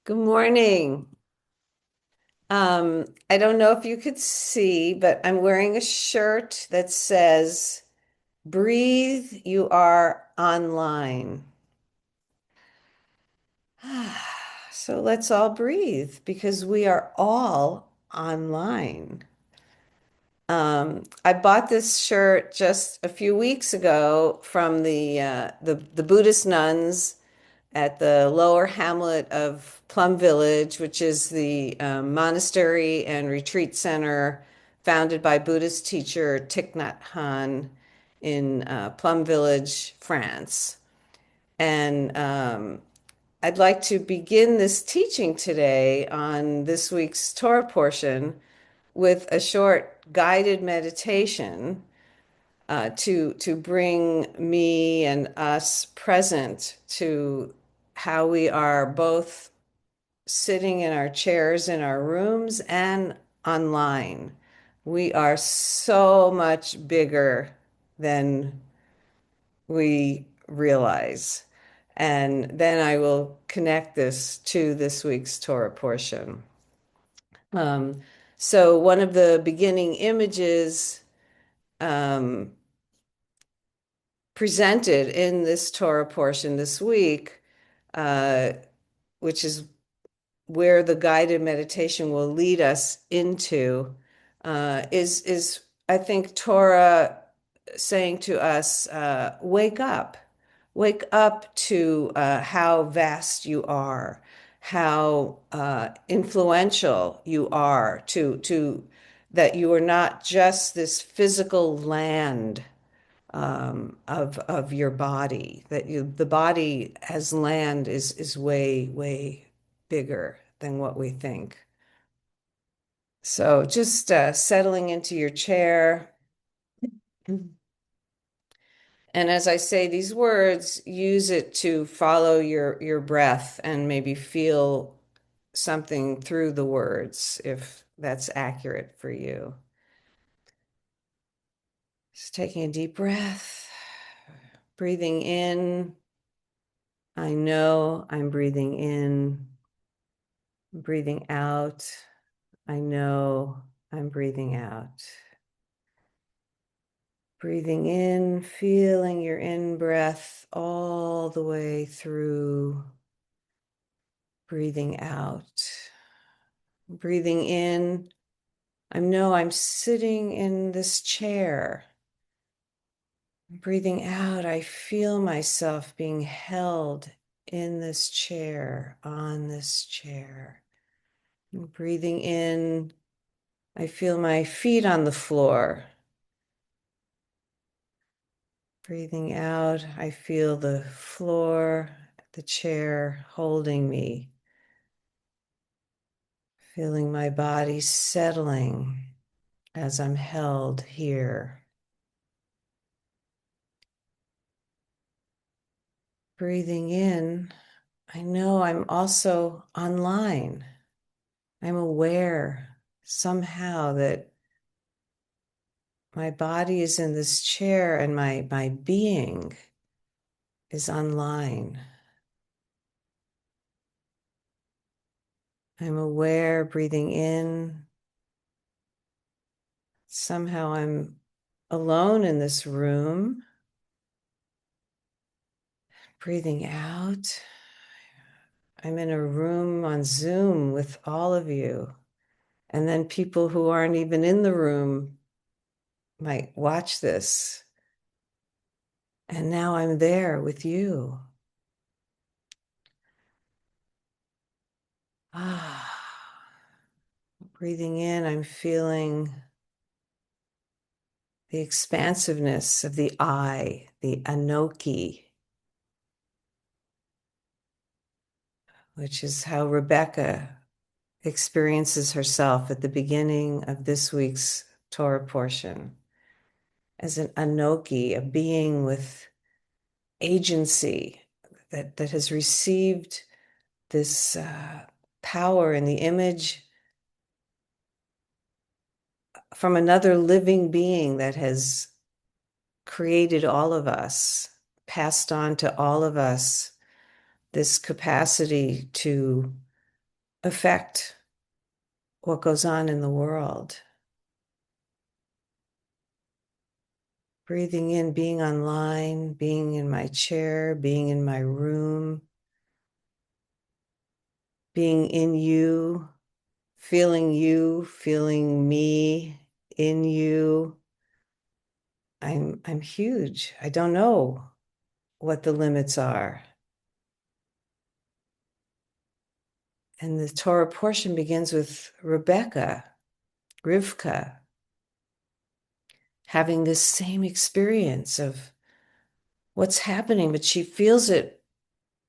Good morning. I don't know if you could see, but I'm wearing a shirt that says, Breathe, you are online. So let's all breathe because we are all online. I bought this shirt just a few weeks ago from the Buddhist nuns at the lower hamlet of Plum Village, which is the monastery and retreat center founded by Buddhist teacher Thich Nhat Hanh in Plum Village, France. And I'd like to begin this teaching today on this week's Torah portion with a short guided meditation to bring me and us present to how we are both sitting in our chairs in our rooms and online. We are so much bigger than we realize. And then I will connect this to this week's Torah portion. Um, so, one of the beginning images um, presented in this Torah portion this week, uh, which is where the guided meditation will lead us into, is I think Torah saying to us, wake up to how vast you are, how influential you are, to that you are not just this physical land of your body. That the body as land is way bigger than what we think. So just settling into your chair. And as I say these words, use it to follow your breath and maybe feel something through the words if that's accurate for you. Just taking a deep breath, breathing in. I know I'm breathing in, breathing out. I know I'm breathing out. Breathing in, feeling your in breath all the way through. Breathing out. Breathing in, I know I'm sitting in this chair. Breathing out, I feel myself being held in this chair, on this chair. And breathing in, I feel my feet on the floor. Breathing out, I feel the floor, the chair holding me. Feeling my body settling as I'm held here. Breathing in, I know I'm also online. I'm aware somehow that my body is in this chair and my being is online. I'm aware, breathing in. Somehow I'm alone in this room. Breathing out. I'm in a room on Zoom with all of you. And then people who aren't even in the room might watch this. And now I'm there with you. Ah, breathing in, I'm feeling the expansiveness of the I, the Anoki, which is how Rebecca experiences herself at the beginning of this week's Torah portion as an Anoki, a being with agency that has received this power in the image from another living being that has created all of us, passed on to all of us this capacity to affect what goes on in the world. Breathing in, being online, being in my chair, being in my room, being in you, feeling me in you. I'm huge. I don't know what the limits are. And the Torah portion begins with Rebecca, Rivka, having this same experience of what's happening, but she feels it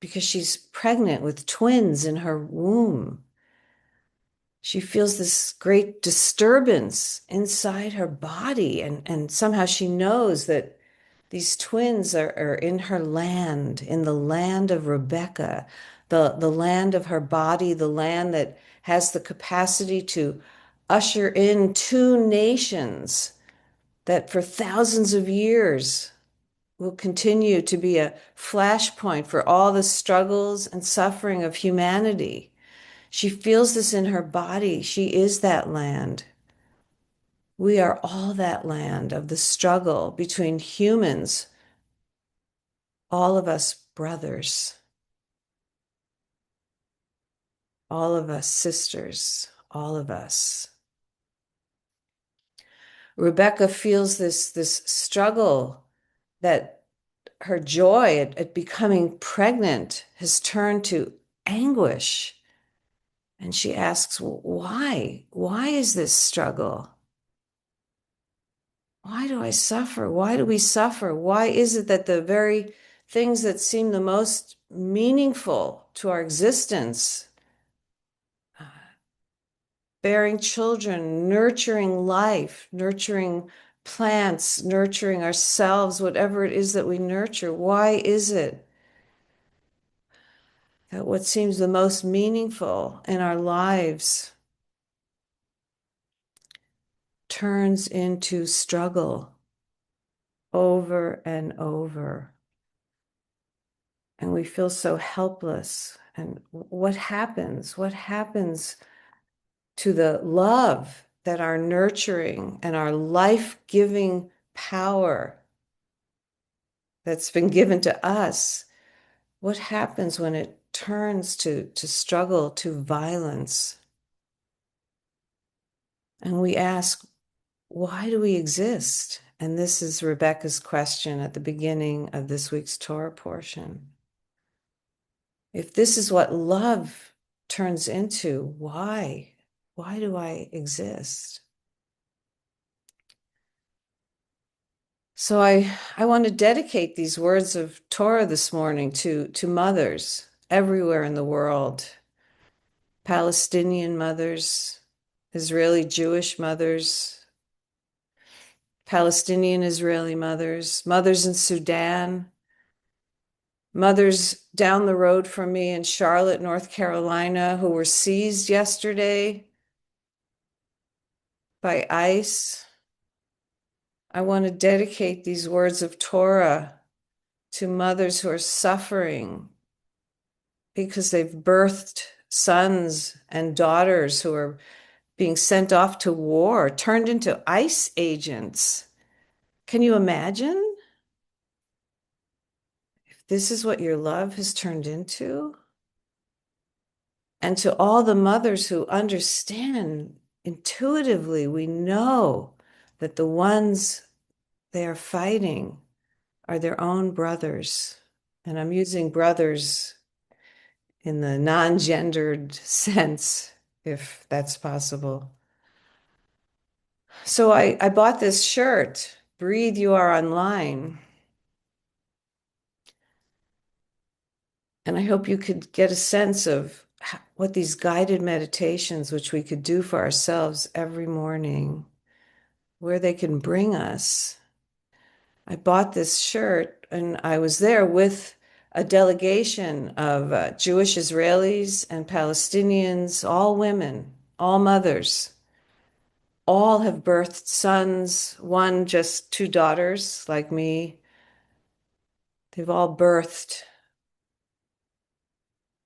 because she's pregnant with twins in her womb. She feels this great disturbance inside her body, and somehow she knows that these twins are in her land, in the land of Rebecca, the land of her body, the land that has the capacity to usher in two nations that for thousands of years will continue to be a flashpoint for all the struggles and suffering of humanity. She feels this in her body. She is that land. We are all that land of the struggle between humans, all of us brothers, all of us sisters, all of us. Rebecca feels this struggle that her joy at becoming pregnant has turned to anguish. And she asks, why? Why is this struggle? Why do I suffer? Why do we suffer? Why is it that the very things that seem the most meaningful to our existence, bearing children, nurturing life, nurturing plants, nurturing ourselves, whatever it is that we nurture, why is it that what seems the most meaningful in our lives turns into struggle over and over? And we feel so helpless. And what happens? What happens to the love that our nurturing and our life-giving power that's been given to us? What happens when it turns to struggle, to violence? And we ask, why do we exist? And this is Rebecca's question at the beginning of this week's Torah portion. If this is what love turns into, why? Why do I exist? So I want to dedicate these words of Torah this morning to mothers everywhere in the world, Palestinian mothers, Israeli Jewish mothers, Palestinian Israeli mothers, mothers in Sudan, mothers down the road from me in Charlotte, North Carolina, who were seized yesterday by ICE. I want to dedicate these words of Torah to mothers who are suffering because they've birthed sons and daughters who are being sent off to war, turned into ICE agents. Can you imagine if this is what your love has turned into? And to all the mothers who understand intuitively, we know that the ones they are fighting are their own brothers. And I'm using brothers in the non-gendered sense, if that's possible. So I bought this shirt, Breathe, You Are Online. And I hope you could get a sense of what these guided meditations, which we could do for ourselves every morning, where they can bring us. I bought this shirt and I was there with a delegation of Jewish Israelis and Palestinians, all women, all mothers. All have birthed sons, one just two daughters like me. They've all birthed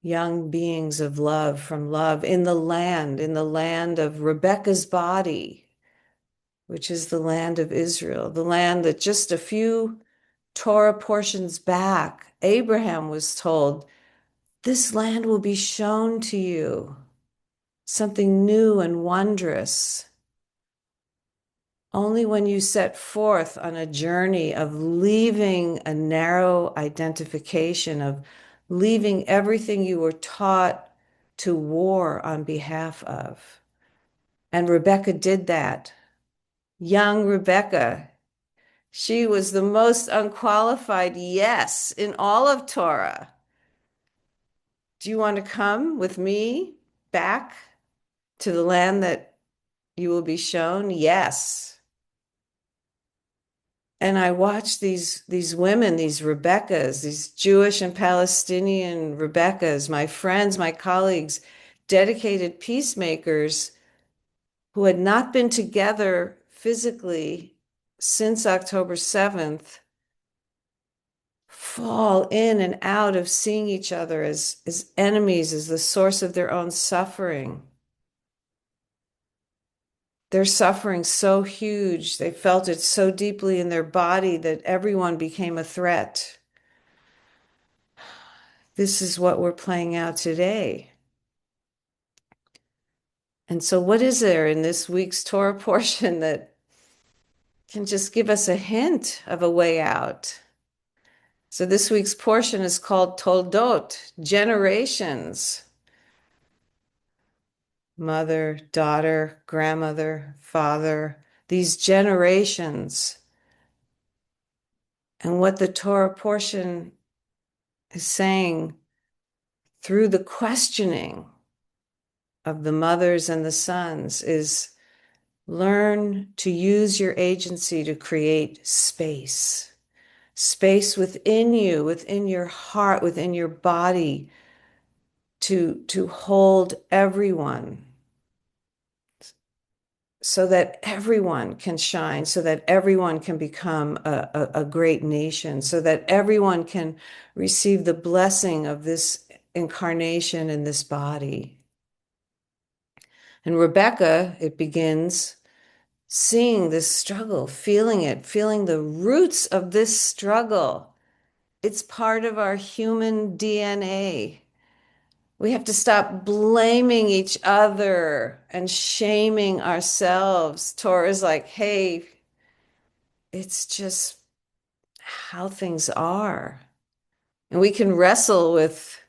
young beings of love from love in the land of Rebekah's body, which is the land of Israel, the land that just a few Torah portions back, Abraham was told, this land will be shown to you, something new and wondrous. Only when you set forth on a journey of leaving a narrow identification, of leaving everything you were taught to war on behalf of. And Rebecca did that. Young Rebecca, she was the most unqualified yes in all of Torah. Do you want to come with me back to the land that you will be shown? Yes. And I watched these women, these Rebeccas, these Jewish and Palestinian Rebeccas, my friends, my colleagues, dedicated peacemakers who had not been together physically since October 7th, fall in and out of seeing each other as enemies, as the source of their own suffering. Their suffering so huge, they felt it so deeply in their body that everyone became a threat. This is what we're playing out today. And so, what is there in this week's Torah portion that can just give us a hint of a way out? So, this week's portion is called Toledot, generations. Mother, daughter, grandmother, father, these generations. And what the Torah portion is saying through the questioning of the mothers and the sons is learn to use your agency to create space. Space within you, within your heart, within your body, to hold everyone so that everyone can shine, so that everyone can become a great nation, so that everyone can receive the blessing of this incarnation in this body. And Rebecca, it begins seeing this struggle, feeling it, feeling the roots of this struggle. It's part of our human DNA. We have to stop blaming each other and shaming ourselves. Torah is like, hey, it's just how things are. And we can wrestle with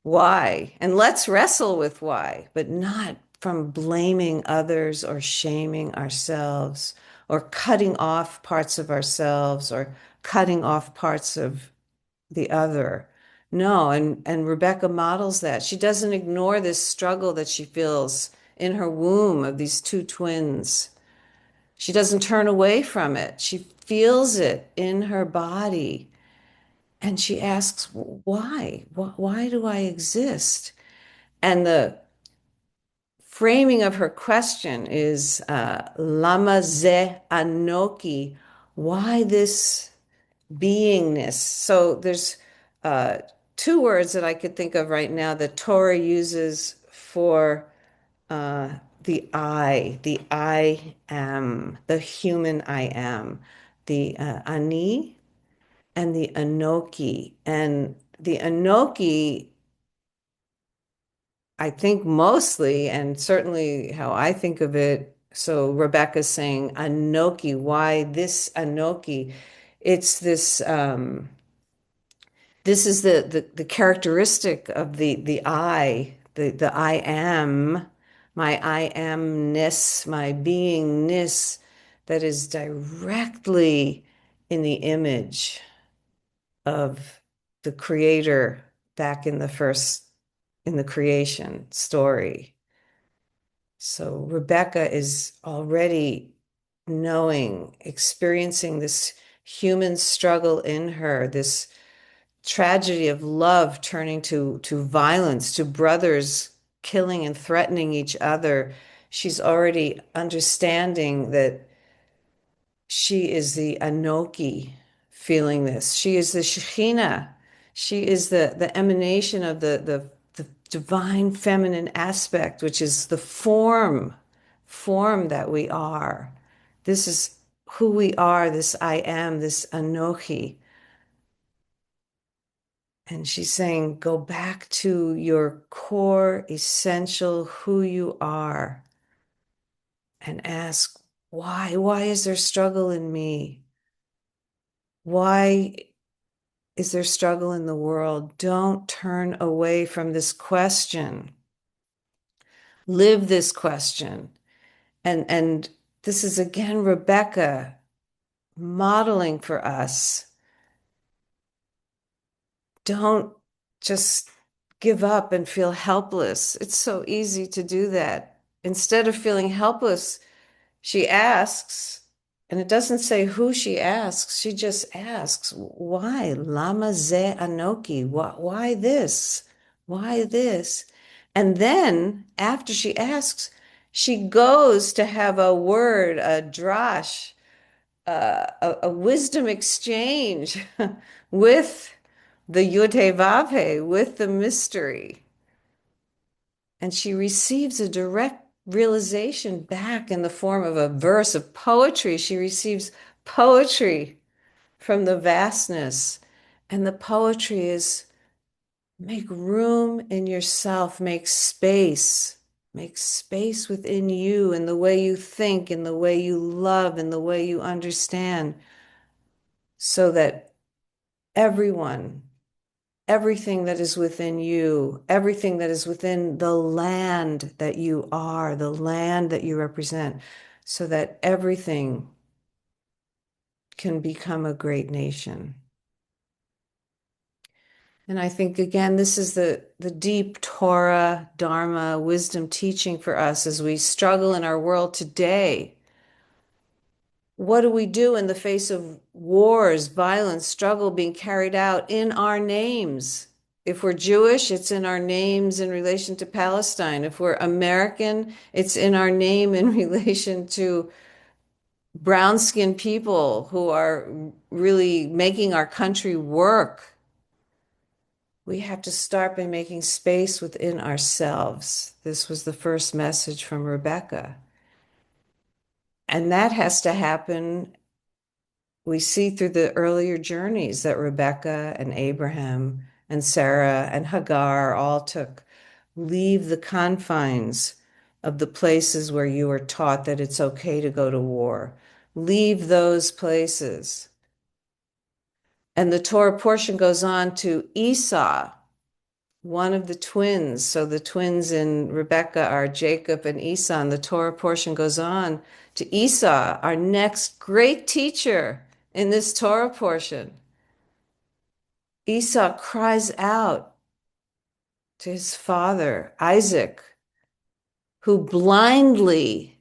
why. And let's wrestle with why, but not from blaming others or shaming ourselves or cutting off parts of ourselves or cutting off parts of the other. No, and Rebecca models that. She doesn't ignore this struggle that she feels in her womb of these two twins. She doesn't turn away from it. She feels it in her body. And she asks, why? Why do I exist? And the framing of her question is, Lama ze anoki? Why this beingness? So there's uh, two words that I could think of right now that Torah uses for uh, the I am, the human I am, the ani and the anoki. And the anoki, I think mostly, and certainly how I think of it. So Rebecca's saying anoki, why this anoki? It's this. This is the characteristic of the I, the I am, my I amness, my beingness that is directly in the image of the creator back in in the creation story. So Rebecca is already knowing, experiencing this human struggle in her, this tragedy of love turning to violence, to brothers killing and threatening each other. She's already understanding that she is the Anoki feeling this. She is the Shekhinah. She is the emanation of the divine feminine aspect, which is the form that we are. This is who we are, this I am, this Anochi. And she's saying, go back to your core, essential, who you are, and ask, why? Why is there struggle in me? Why is there struggle in the world? Don't turn away from this question. Live this question. And this is again Rebecca modeling for us. Don't just give up and feel helpless. It's so easy to do that. Instead of feeling helpless, she asks, and it doesn't say who she asks, she just asks, why? Lama ze anoki? Why this? Why this? And then after she asks, she goes to have a word, a drash, a wisdom exchange with the Yud-Heh-Vav-Heh, with the mystery. And she receives a direct realization back in the form of a verse of poetry. She receives poetry from the vastness. And the poetry is make room in yourself, make space within you in the way you think, in the way you love, in the way you understand, so that everyone, everything that is within you, everything that is within the land that you are, the land that you represent, so that everything can become a great nation. And I think, again, this is the deep Torah, Dharma, wisdom teaching for us as we struggle in our world today. What do we do in the face of wars, violence, struggle being carried out in our names? If we're Jewish, it's in our names in relation to Palestine. If we're American, it's in our name in relation to brown-skinned people who are really making our country work. We have to start by making space within ourselves. This was the first message from Rebecca. And that has to happen. We see through the earlier journeys that Rebecca and Abraham and Sarah and Hagar all took. Leave the confines of the places where you are taught that it's okay to go to war. Leave those places. And the Torah portion goes on to Esau, one of the twins. So the twins in Rebecca are Jacob and Esau. And the Torah portion goes on to Esau, our next great teacher in this Torah portion. Esau cries out to his father, Isaac, who blindly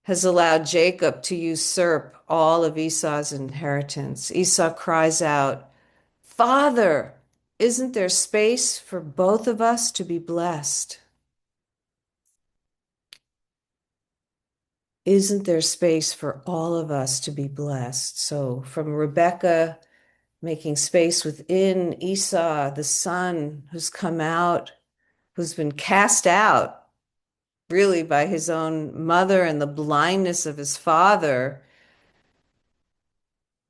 has allowed Jacob to usurp all of Esau's inheritance. Esau cries out, Father, isn't there space for both of us to be blessed? Isn't there space for all of us to be blessed? So from Rebecca making space within Esau, the son who's come out, who's been cast out really by his own mother and the blindness of his father,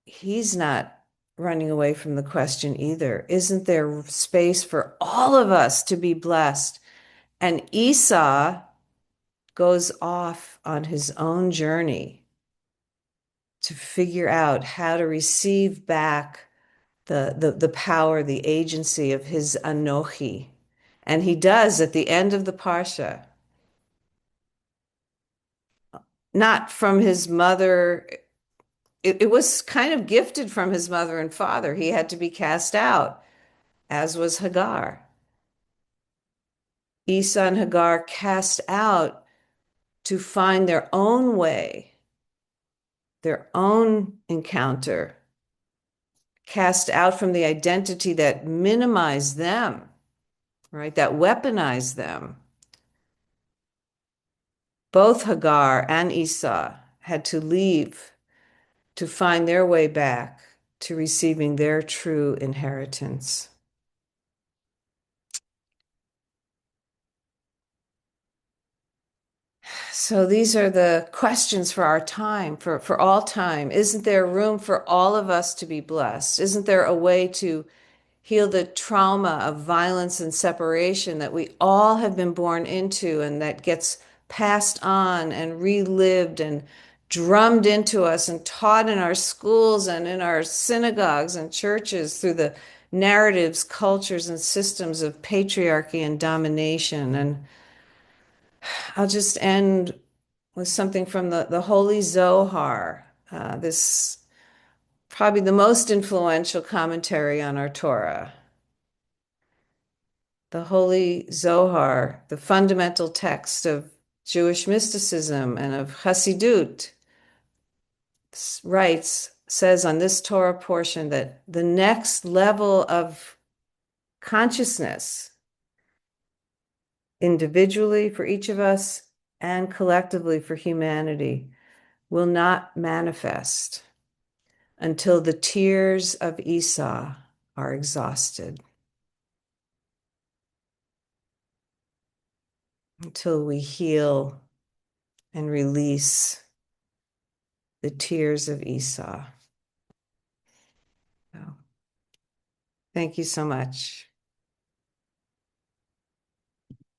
he's not running away from the question either. Isn't there space for all of us to be blessed? And Esau goes off on his own journey to figure out how to receive back the power, the agency of his Anochi. And he does at the end of the Parsha. Not from his mother. It was kind of gifted from his mother and father. He had to be cast out, as was Hagar. Esau and Hagar cast out to find their own way, their own encounter, cast out from the identity that minimized them, right? That weaponized them. Both Hagar and Esau had to leave to find their way back to receiving their true inheritance. So these are the questions for our time, for all time. Isn't there room for all of us to be blessed? Isn't there a way to heal the trauma of violence and separation that we all have been born into and that gets passed on and relived and drummed into us and taught in our schools and in our synagogues and churches through the narratives, cultures, and systems of patriarchy and domination? And I'll just end with something from the Holy Zohar, this probably the most influential commentary on our Torah. The Holy Zohar, the fundamental text of Jewish mysticism and of Hasidut, says on this Torah portion that the next level of consciousness, individually for each of us and collectively for humanity, will not manifest until the tears of Esau are exhausted, until we heal and release the tears of Esau. So, thank you so much.